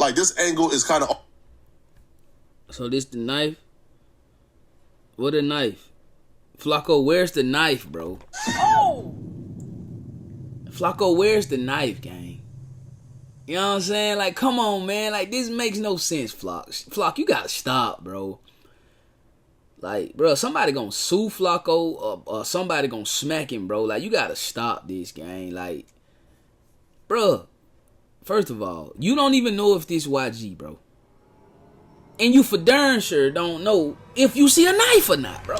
like this angle is kind of. So this the knife? What a knife? Flakko, where's the knife, bro? Oh! Flakko, where's the knife, gang? You know what I'm saying? Like, come on, man. Like, this makes no sense, Flock, you gotta stop, bro. Like, bro, somebody gonna sue Flakko or somebody gonna smack him, bro. Like, you gotta stop this, gang. Like, bro, first of all, you don't even know if this YG, bro. And you for darn sure don't know if you see a knife or not, bro.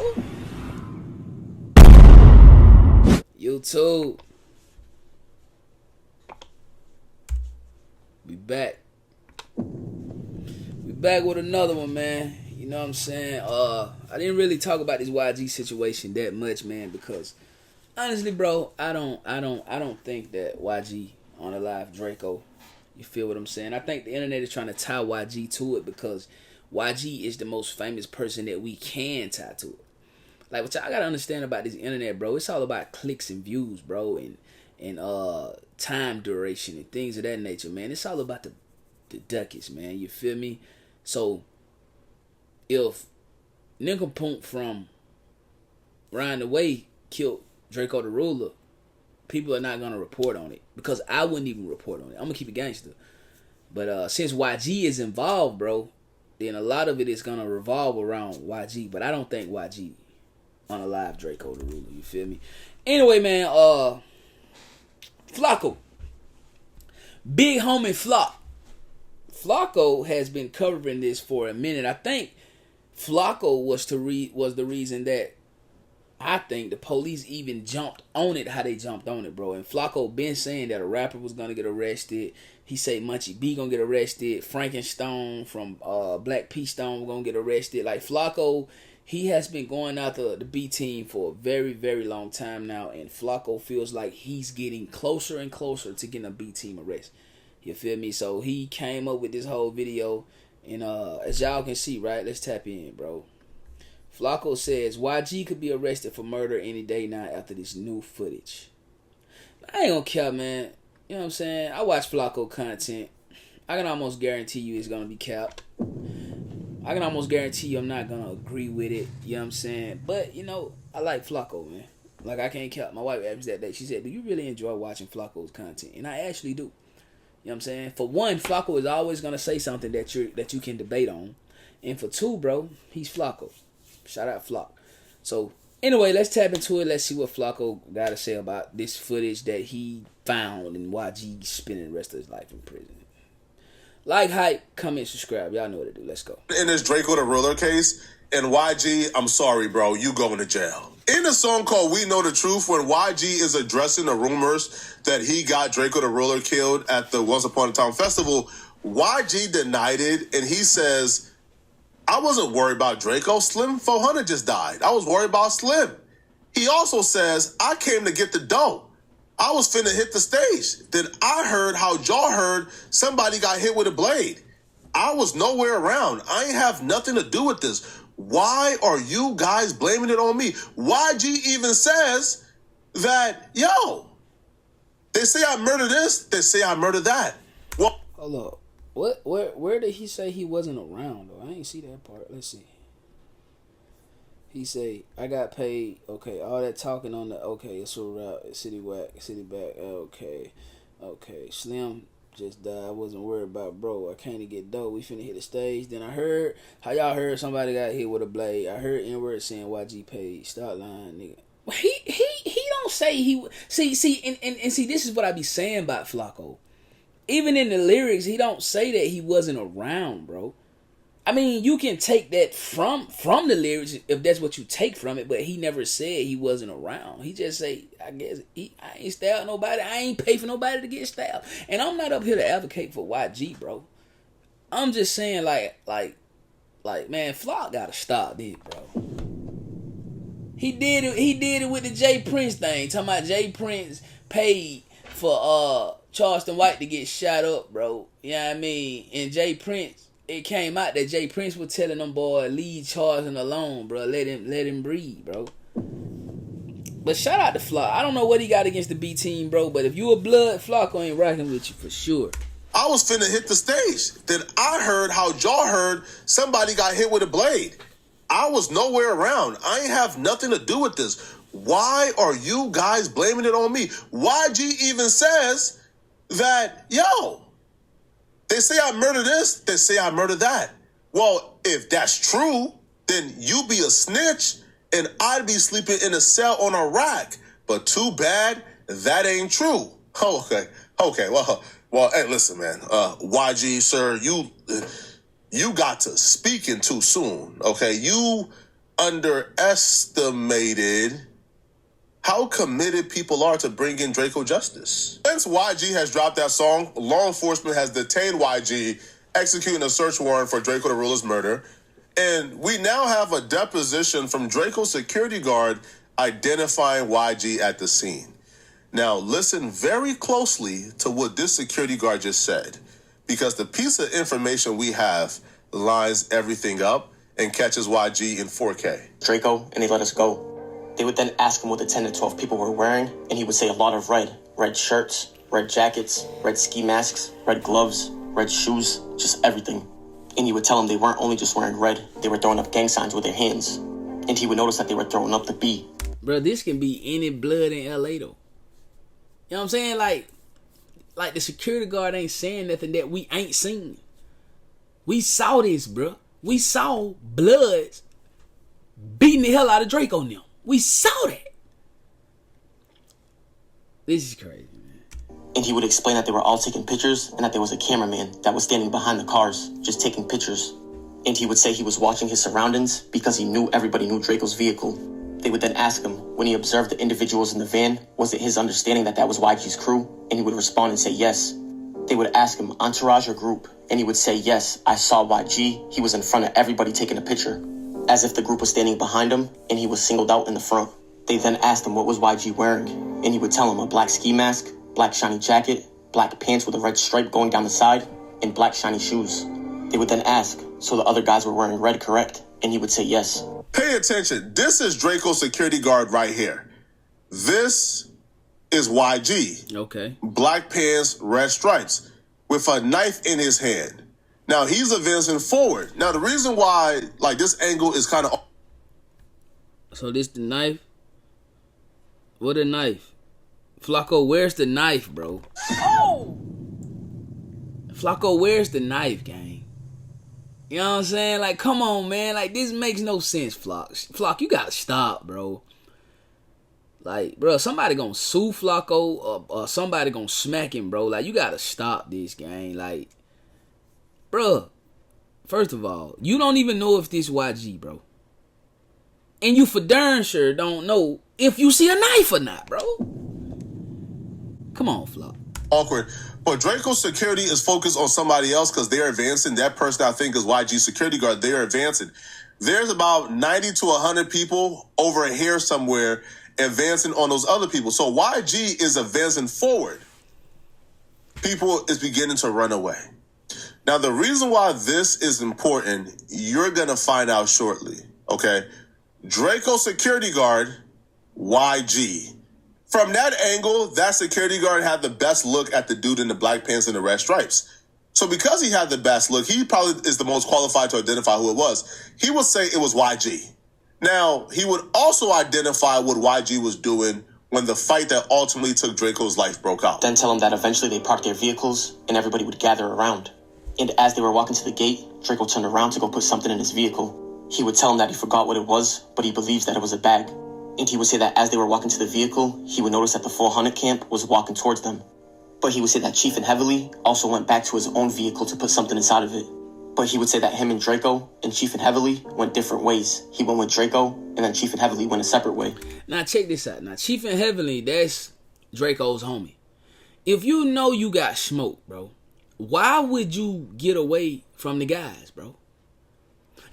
YouTube. We back. We back with another one, man. You know what I'm saying? I didn't really talk about this YG situation that much, man, because honestly, bro, I don't think that YG on a live DRAKEO. You feel what I'm saying? I think the internet is trying to tie YG to it because YG is the most famous person that we can tie to it. Like, what y'all gotta understand about this internet, bro, it's all about clicks and views, bro, and time duration and things of that nature, man. It's all about the ducats, man. You feel me? So if Nincompoop from Ryan the Way killed DRAKEO the Ruler, people are not gonna report on it because I wouldn't even report on it. I'm gonna keep it gangster. But since YG is involved, bro, then a lot of it is gonna revolve around YG. But I don't think YG on a live DRAKEO the Ruler. You feel me? Anyway, man, Flakko, big homie Flakko has been covering this for a minute. I think Flakko was the reason that I think the police even jumped on it how they jumped on it, bro. And Flakko been saying that a rapper was gonna get arrested. He said Munchie B gonna get arrested. Frankenstone from Black P Stone gonna get arrested. Like, Flakko, he has been going after the B team for a very, very long time now. And Flakko feels like he's getting closer and closer to getting a B team arrest. You feel me? So he came up with this whole video. And as y'all can see, right? Let's tap in, bro. Flakko says YG could be arrested for murder any day now after this new footage. I ain't gonna care, man. You know what I'm saying? I watch Flakko content. I can almost guarantee you it's gonna be capped. I can almost guarantee you I'm not gonna agree with it. You know what I'm saying? But, you know, I like Flakko, man. Like, I can't cap. My wife asked me that day. She said, do you really enjoy watching Flakko's content? And I actually do. You know what I'm saying? For one, Flakko is always gonna say something that you can debate on. And for two, bro, he's Flakko. Shout out Flock. So, anyway, let's tap into it. Let's see what Flakko got to say about this footage that he found and YG spending the rest of his life in prison. Like, hype, comment, subscribe. Y'all know what to do. Let's go. In this DRAKEO the Ruler case, and YG, I'm sorry, bro, you going to jail. In a song called We Know the Truth, when YG is addressing the rumors that he got DRAKEO the Ruler killed at the Once Upon a Time festival, YG denied it, and he says, I wasn't worried about DRAKEO. Slim 400 just died. I was worried about Slim. He also says, I came to get the dough. I was finna hit the stage. Then I heard how y'all heard somebody got hit with a blade. I was nowhere around. I ain't have nothing to do with this. Why are you guys blaming it on me? YG even says that, yo, they say I murdered this. They say I murdered that. Well, hold up. Where did he say he wasn't around, though? I ain't see that part. Let's see. He say, I got paid. Okay, all that talking on the, okay, it's a route, city back. Okay. Slim just died. I wasn't worried about, bro. I came to get dope. We finna hit the stage. Then I heard how y'all heard somebody got hit with a blade. I heard N-word saying YG paid. Stop lying, nigga. He don't say he, see, and see, this is what I be saying about Flakko. Even in the lyrics, he don't say that he wasn't around, bro. I mean, you can take that from the lyrics if that's what you take from it, but he never said he wasn't around. He just say, I guess, I ain't stabbed nobody. I ain't pay for nobody to get stabbed. And I'm not up here to advocate for YG, bro. I'm just saying, like, man, Flock gotta stop this, bro. He did it with the Jay Prince thing. Talking about Jay Prince paid for Charleston White to get shot up, bro. You know what I mean? And Jay Prince, it came out that Jay Prince was telling them, boy, leave Charleston alone, bro. Let him breathe, bro. But shout out to Flock. I don't know what he got against the B team, bro. But if you a blood, Flakko ain't rocking with you for sure. I was finna hit the stage. Then I heard how y'all heard somebody got hit with a blade. I was nowhere around. I ain't have nothing to do with this. Why are you guys blaming it on me? YG even says that, yo, they say I murdered this, they say I murdered that. Well, if that's true, then you be a snitch and I'd be sleeping in a cell on a rack. But too bad, that ain't true. Okay, well, hey, listen, man. YG, sir, you got to speaking too soon, okay? You underestimated how committed people are to bringing DRAKEO justice. Since YG has dropped that song, law enforcement has detained YG, executing a search warrant for DRAKEO the Ruler's murder. And we now have a deposition from DRAKEO's security guard identifying YG at the scene. Now, listen very closely to what this security guard just said, because the piece of information we have lines everything up and catches YG in 4K. DRAKEO, and they let us go. They would then ask him what the 10 to 12 people were wearing, and he would say a lot of red. Red shirts, red jackets, red ski masks, red gloves, red shoes, just everything. And he would tell them they weren't only just wearing red, they were throwing up gang signs with their hands. And he would notice that they were throwing up the B. Bro, this can be any blood in LA though. You know what I'm saying? Like the security guard ain't saying nothing that we ain't seen. We saw this, bro. We saw Bloods beating the hell out of DRAKEO on them. We saw that. This is crazy, man. And he would explain that they were all taking pictures and that there was a cameraman that was standing behind the cars, just taking pictures. And he would say he was watching his surroundings because he knew everybody knew DRAKEO's vehicle. They would then ask him, when he observed the individuals in the van, was it his understanding that that was YG's crew? And he would respond and say yes. They would ask him, entourage or group? And he would say, yes, I saw YG. He was in front of everybody taking a picture, as if the group was standing behind him and he was singled out in the front. They then asked him what was YG wearing, and he would tell them a black ski mask, black shiny jacket, black pants with a red stripe going down the side, and black shiny shoes. They would then ask, so the other guys were wearing red, correct? And he would say yes. Pay attention. This is DRAKEO's security guard right here. This is YG. Okay. Black pants, red stripes, with a knife in his hand. Now, he's advancing forward. Now, the reason why, like, this angle is kind of... So this the knife? What a knife? Flakko, where's the knife, bro? Oh! Flakko, where's the knife, gang? You know what I'm saying? Like, come on, man. Like, this makes no sense, Flock, you gotta stop, bro. Like, bro, somebody gonna sue Flakko or somebody gonna smack him, bro. Like, you gotta stop this, gang. Like, bro, first of all, you don't even know if this YG, bro. And you for darn sure don't know if you see a knife or not, bro. Come on, Flock. Awkward. But DRAKEO's security is focused on somebody else because they're advancing. That person, I think, is YG's security guard. They're advancing. There's about 90 to 100 people over here somewhere advancing on those other people. So YG is advancing forward. People is beginning to run away. Now, the reason why this is important, you're going to find out shortly, okay? DRAKEO security guard, YG. From that angle, that security guard had the best look at the dude in the black pants and the red stripes. So because he had the best look, he probably is the most qualified to identify who it was. He would say it was YG. Now, he would also identify what YG was doing when the fight that ultimately took DRAKEO's life broke out. Then tell him that eventually they parked their vehicles and everybody would gather around. And as they were walking to the gate, DRAKEO turned around to go put something in his vehicle. He would tell him that he forgot what it was, but he believes that it was a bag. And he would say that as they were walking to the vehicle, he would notice that the 400 camp was walking towards them. But he would say that Chief and Heavily also went back to his own vehicle to put something inside of it. But he would say that him and DRAKEO and Chief and Heavily went different ways. He went with DRAKEO, and then Chief and Heavily went a separate way. Now check this out. Now Chief and Heavily, that's DRAKEO's homie. If you know you got smoke, bro, why would you get away from the guys, bro?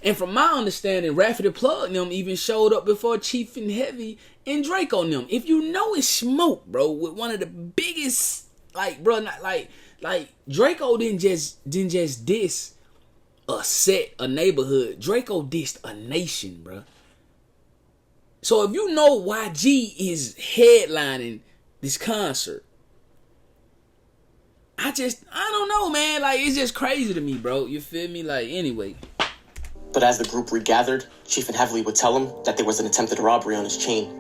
And from my understanding, Raffy the Plug and them even showed up before Chief and Heavy and DRAKEO and them. If you know it's smoke, bro, with one of the biggest, like, bro, not like DRAKEO didn't just diss a set, a neighborhood. DRAKEO dissed a nation, bro. So if you know YG is headlining this concert, I don't know, man. Like, it's just crazy to me, bro. You feel me? Like, anyway. But as the group regathered, Chief and Heavily would tell him that there was an attempted robbery on his chain.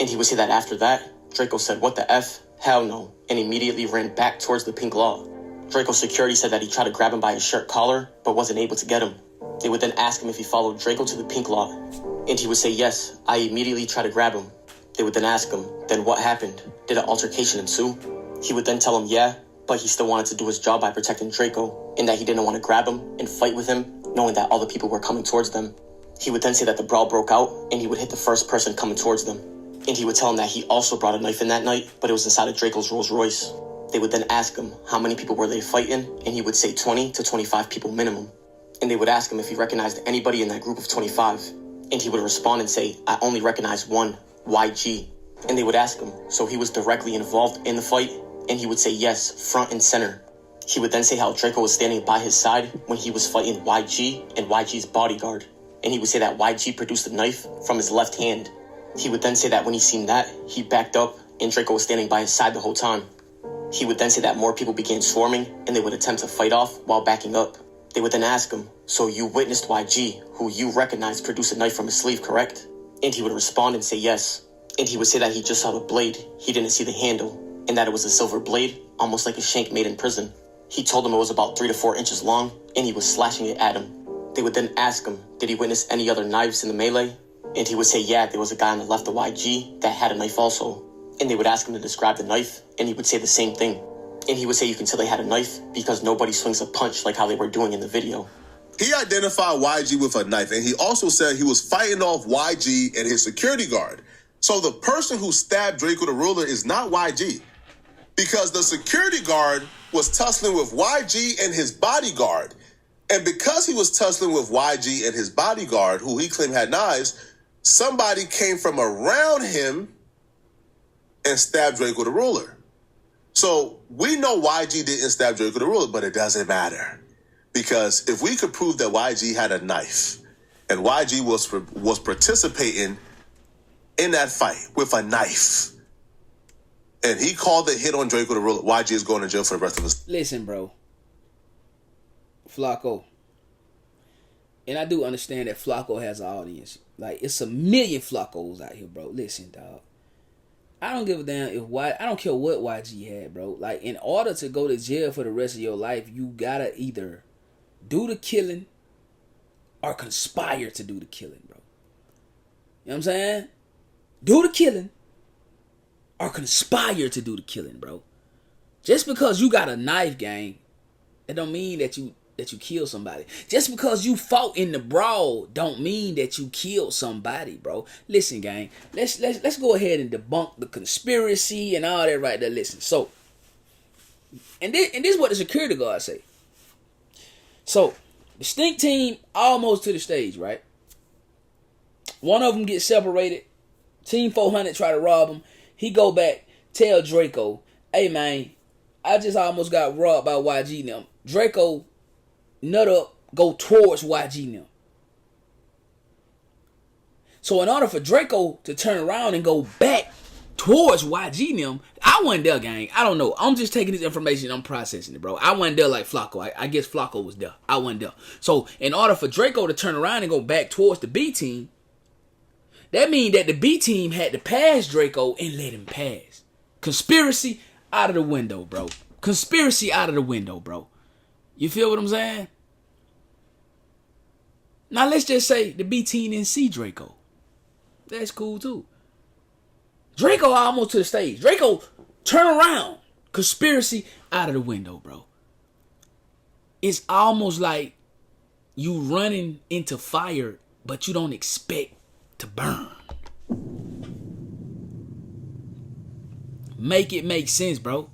And he would say that after that, Draco said, "What the F? Hell no," and immediately ran back towards the pink law. Draco's security said that he tried to grab him by his shirt collar, but wasn't able to get him. They would then ask him if he followed Draco to the pink lot, and he would say, "Yes, I immediately tried to grab him." They would then ask him, "Then what happened? Did an altercation ensue?" He would then tell him, "Yeah, but he still wanted to do his job by protecting Draco, and that he didn't want to grab him and fight with him, knowing that all the people were coming towards them." He would then say that the brawl broke out, and he would hit the first person coming towards them. And he would tell him that he also brought a knife in that night, but it was inside of Draco's Rolls Royce. They would then ask him how many people were they fighting, and he would say 20 to 25 people minimum. And they would ask him if he recognized anybody in that group of 25. And he would respond and say, "I only recognize one, YG." And they would ask him, so he was directly involved in the fight? And he would say yes, front and center. He would then say how Draco was standing by his side when he was fighting YG and YG's bodyguard. And he would say that YG produced a knife from his left hand. He would then say that when he seen that, he backed up and Draco was standing by his side the whole time. He would then say that more people began swarming and they would attempt to fight off while backing up. They would then ask him, "So you witnessed YG, who you recognized produced a knife from his sleeve, correct?" And he would respond and say yes. And he would say that he just saw the blade, he didn't see the handle, and that it was a silver blade, almost like a shank made in prison. He told him it was about 3 to 4 inches long, and he was slashing it at him. They would then ask him, did he witness any other knives in the melee? And he would say, yeah, there was a guy on the left of YG that had a knife also. And they would ask him to describe the knife, and he would say the same thing. And he would say you can tell they had a knife because nobody swings a punch like how they were doing in the video. He identified YG with a knife, and he also said he was fighting off YG and his security guard. So the person who stabbed Draco the Ruler is not YG, because the security guard was tussling with YG and his bodyguard. And because he was tussling with YG and his bodyguard, who he claimed had knives, somebody came from around him and stabbed Draco the Ruler. So we know YG didn't stab Draco the Ruler, but it doesn't matter. Because if we could prove that YG had a knife and YG was participating in that fight with a knife, and he called the hit on Draco the Ruler, YG is going to jail for the rest of his... Listen, bro. Flakko. And I do understand that Flakko has an audience. Like, it's a million Flakkos out here, bro. Listen, dog. I don't give a damn I don't care what YG had, bro. Like, in order to go to jail for the rest of your life, you gotta either do the killing or conspire to do the killing, bro. You know what I'm saying? Do the killing or conspire to do the killing, bro. Just because you got a knife, gang, it don't mean that you kill somebody. Just because you fought in the brawl don't mean that you killed somebody, bro. Listen, gang, let's go ahead and debunk the conspiracy and all that right there. Listen, so, and this is what the security guards say. So, the stink team almost to the stage, right? One of them gets separated. Team 400 try to rob him. He go back, tell Draco, hey, man, I just almost got robbed by YG now. Draco nut up, go towards YG now. So in order for Draco to turn around and go back towards YG them, I wasn't there, gang. I don't know. I'm just taking this information. I'm processing it, bro. I wasn't there like Flakko. I guess Flakko was there. I wasn't there. So in order for Draco to turn around and go back towards the B team, that means that the B team had to pass Draco and let him pass. Conspiracy out of the window, bro. Conspiracy out of the window, bro. You feel what I'm saying? Now let's just say the B team didn't see Draco. That's cool too. Draco almost to the stage. Draco, turn around. Conspiracy out of the window, bro. It's almost like you running into fire, but you don't expect to burn. Make it make sense, bro.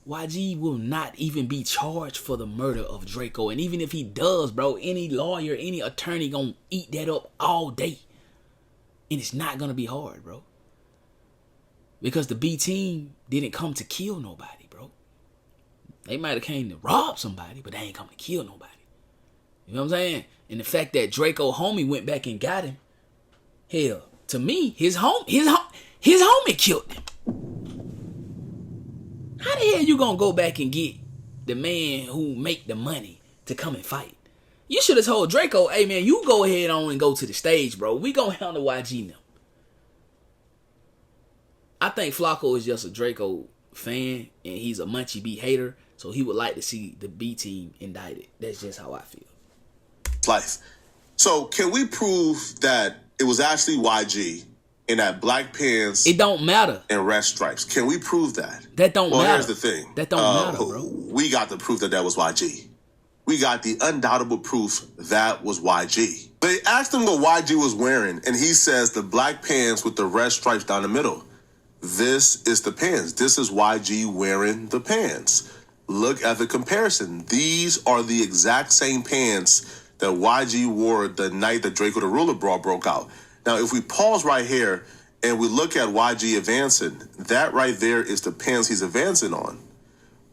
YG will not even be charged for the murder of Draco. And even if he does, bro, any lawyer, any attorney gonna eat that up all day. And it's not gonna be hard, bro. Because the B team didn't come to kill nobody, bro. They might have came to rob somebody, but they ain't come to kill nobody. You know what I'm saying? And the fact that Draco homie went back and got him, hell, to me, his homie killed him. How the hell you gonna go back and get the man who make the money to come and fight? You should have told DRAKEO, hey man, you go ahead on and go to the stage, bro. We gonna handle YG now. I think Flakko is just a DRAKEO fan and he's a Munchie B hater, so he would like to see the B team indicted. That's just how I feel. Life. So can we prove that it was actually YG in that black pants? It don't matter. And red stripes. Can we prove that? That don't matter. Well, here's the thing. That don't matter, bro. We got the proof that was YG. We got the undoubtable proof that was YG. They asked him what YG was wearing, and he says the black pants with the red stripes down the middle. This is the pants. This is YG wearing the pants. Look at the comparison. These are the exact same pants that YG wore the night that DRAKEO the Ruler brawl broke out. Now, if we pause right here and we look at YG advancing, that right there is the pants he's advancing on.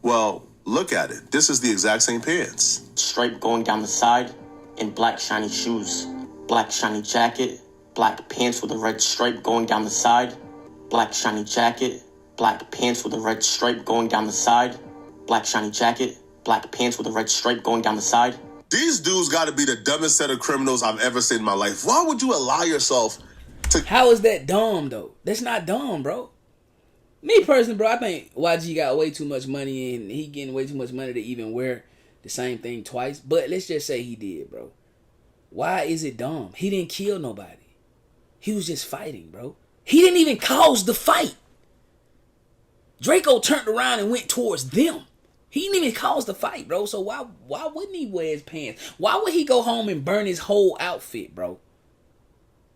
Well, look at it. This is the exact same pants. Stripe going down the side, and black shiny shoes. Black shiny jacket, black pants with a red stripe going down the side. Black shiny jacket, black pants with a red stripe going down the side. Black shiny jacket, black pants with a red stripe going down the side. These dudes got to be the dumbest set of criminals I've ever seen in my life. Why would you allow yourself to... How is that dumb, though? That's not dumb, bro. Me personally, bro, I think YG got way too much money and he getting way too much money to even wear the same thing twice. But let's just say he did, bro. Why is it dumb? He didn't kill nobody. He was just fighting, bro. He didn't even cause the fight. DRAKEO turned around and went towards them. He didn't even cause the fight, bro. So why wouldn't he wear his pants? Why would he go home and burn his whole outfit, bro?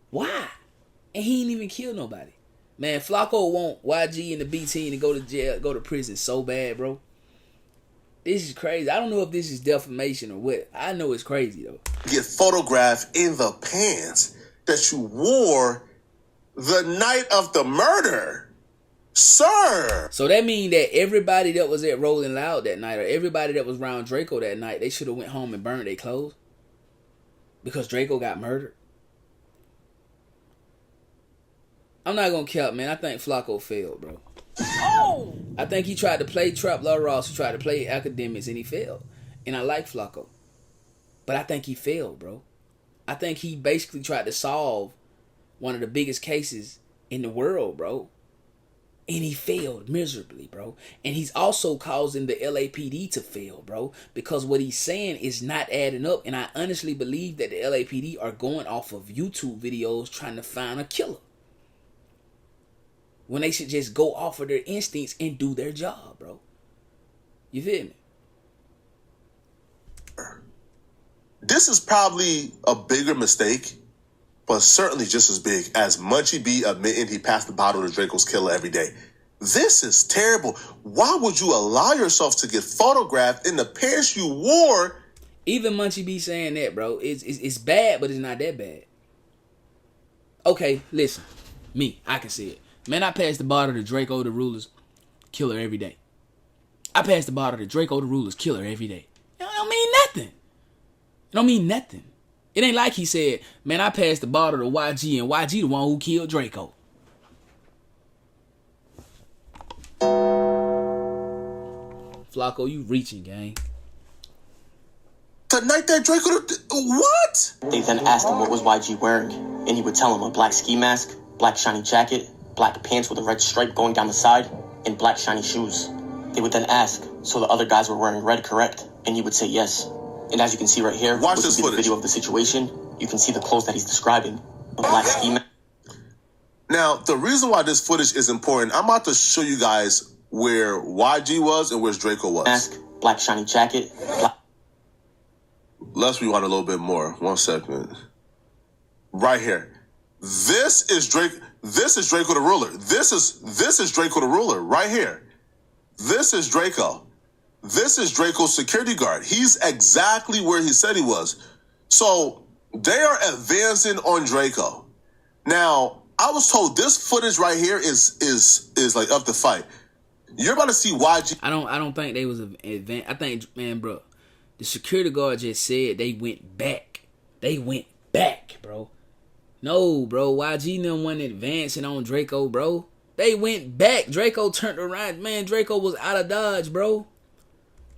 Why? And he didn't even kill nobody. Man, Flakko want YG and the B team to go to jail, go to prison so bad, bro. This is crazy. I don't know if this is defamation or what. I know it's crazy, though. Get photographed in the pants that you wore the night of the murder. Sir. So that means that everybody that was at Rolling Loud that night or everybody that was around DRAKEO that night, they should have went home and burned their clothes because DRAKEO got murdered. I'm not going to cap, man. I think Flakko failed, bro. Oh! I think he tried to play Trap Lil Ross, he tried to play academics, and he failed. And I like Flakko. But I think he failed, bro. I think he basically tried to solve one of the biggest cases in the world, bro. And he failed miserably, bro. And he's also causing the LAPD to fail, bro. Because what he's saying is not adding up. And I honestly believe that the LAPD are going off of YouTube videos trying to find a killer, when they should just go off of their instincts and do their job, bro. You feel me? This is probably a bigger mistake, but certainly just as big as Munchie B admitting he passed the bottle to DRAKEO's killer every day. This is terrible. Why would you allow yourself to get photographed in the pants you wore? Even Munchie B saying that, bro. It's bad, but it's not that bad. Okay, listen. I can see it. Man, I passed the bottle to DRAKEO the Ruler's killer every day. I passed the bottle to DRAKEO the Ruler's killer every day. It don't mean nothing. It don't mean nothing. It ain't like he said, man, I passed the bottle to YG and YG the one who killed DRAKEO. Flakko, you reaching, gang. The night that DRAKEO... What? They then asked him what was YG wearing, and he would tell them a black ski mask, black shiny jacket, black pants with a red stripe going down the side, and black shiny shoes. They would then ask, so the other guys were wearing red, correct? And he would say yes. And as you can see right here, watch which this would be footage. The video of the situation, you can see the clothes that he's describing. A black ski mask. Now, the reason why this footage is important, I'm about to show you guys where YG was and where DRAKEO was. Mask, black shiny jacket, black... Let's rewind a little bit more. 1 second. Right here. This is DRAKEO the Ruler. This is DRAKEO the Ruler right here. This is DRAKEO. This is DRAKEO's security guard. He's exactly where he said he was. So they are advancing on DRAKEO. Now, I was told this footage right here is like of the fight. You're about to see YG. I don't think they was advanced. I think, man, bro, the security guard just said they went back. They went back, bro. No, bro. YG them wasn't advancing on DRAKEO, bro. They went back. Draco turned around. Man, Draco was out of Dodge, bro.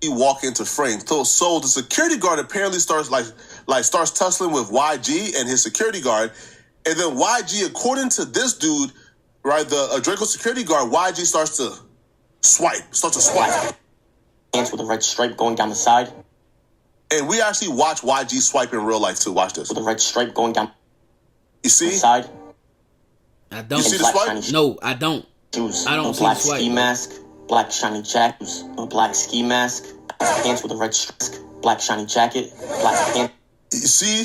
He walk into frame. So the security guard apparently starts starts tussling with YG and his security guard. And then YG, according to this dude, right, the Draco security guard, YG starts to swipe. Hands with a red stripe going down the side. And we actually watch YG swipe in real life too. Watch this. With a red stripe going down. You see? The side. I don't. You see the swipe? No, I don't. Shoes. I don't see black the swipe, ski bro. mask. Black shiny jacket. A black ski mask. Pants with a red stripe. Black shiny jacket. Black pants. You see?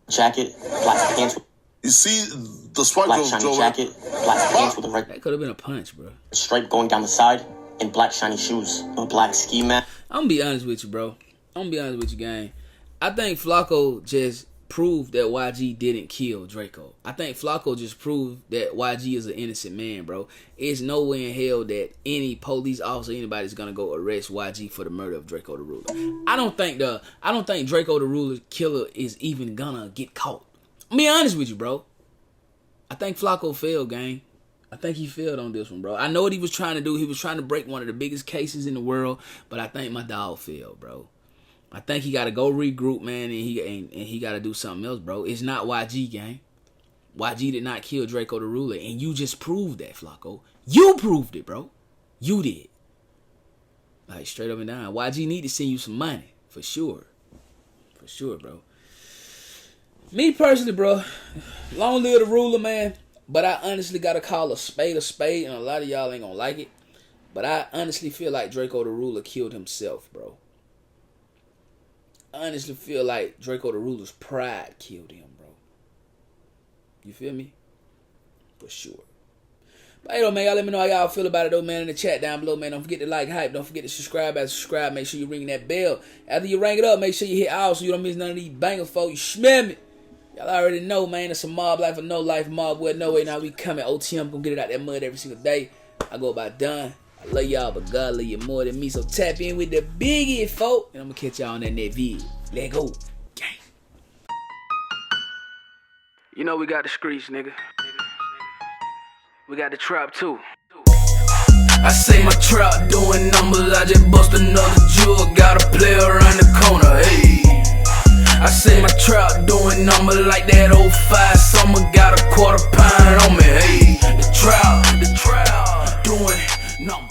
Jacket. Black pants. You see the swipe Black goes shiny jacket. Black pants with a red That could have been a punch, bro. stripe going down the side. And black shiny shoes. A black ski mask. I'm gonna be honest with you, bro. I'm gonna be honest with you, gang. I think Flakko just proved that YG didn't kill Draco. I think Flakko just proved that YG is an innocent man, bro. It's no way in hell that any police officer, anybody's gonna go arrest YG for the murder of Draco the Ruler. I don't think Draco the Ruler killer is even gonna get caught. I'm be honest with you, bro. I think Flakko failed, gang. I think he failed on this one, bro. I know what he was trying to do. He was trying to break one of the biggest cases in the world, but I think my dog failed, bro. I think he got to go regroup, man, and he got to do something else, bro. It's not YG, gang. YG did not kill Draco the Ruler, and you just proved that, Flakko. You proved it, bro. You did. Like, straight up and down. YG need to send you some money, for sure. For sure, bro. Me personally, bro, long live the ruler, man. But I honestly got to call a spade, and a lot of y'all ain't going to like it. But I honestly feel like Draco the Ruler killed himself, bro. I honestly feel like Draco the Ruler's pride killed him, bro. You feel me? For sure. But hey, though, man, y'all let me know how y'all feel about it, though, man, in the chat down below, man. Don't forget to like, hype. Don't forget to subscribe. As subscribe, make sure you ring that bell. After you ring it up, make sure you hit all so you don't miss none of these bangers, folks. You smell me? Y'all already know, man. It's a mob life or no life. Mob with no way. Now we coming. OTM gonna get it out that mud every single day. I go by done. I love y'all, but God love you more than me. So tap in with the biggie, folk. And I'm gonna catch y'all on that net vid. Let go. Gang. You know we got the streets, nigga. We got the trap too. I say my trap doing numbers. I just bust another jewel. Got a player around the corner. Hey. I say my trap doing numbers like that 05 summer. Got a quarter pound on me. Hey. The trap doing numbers.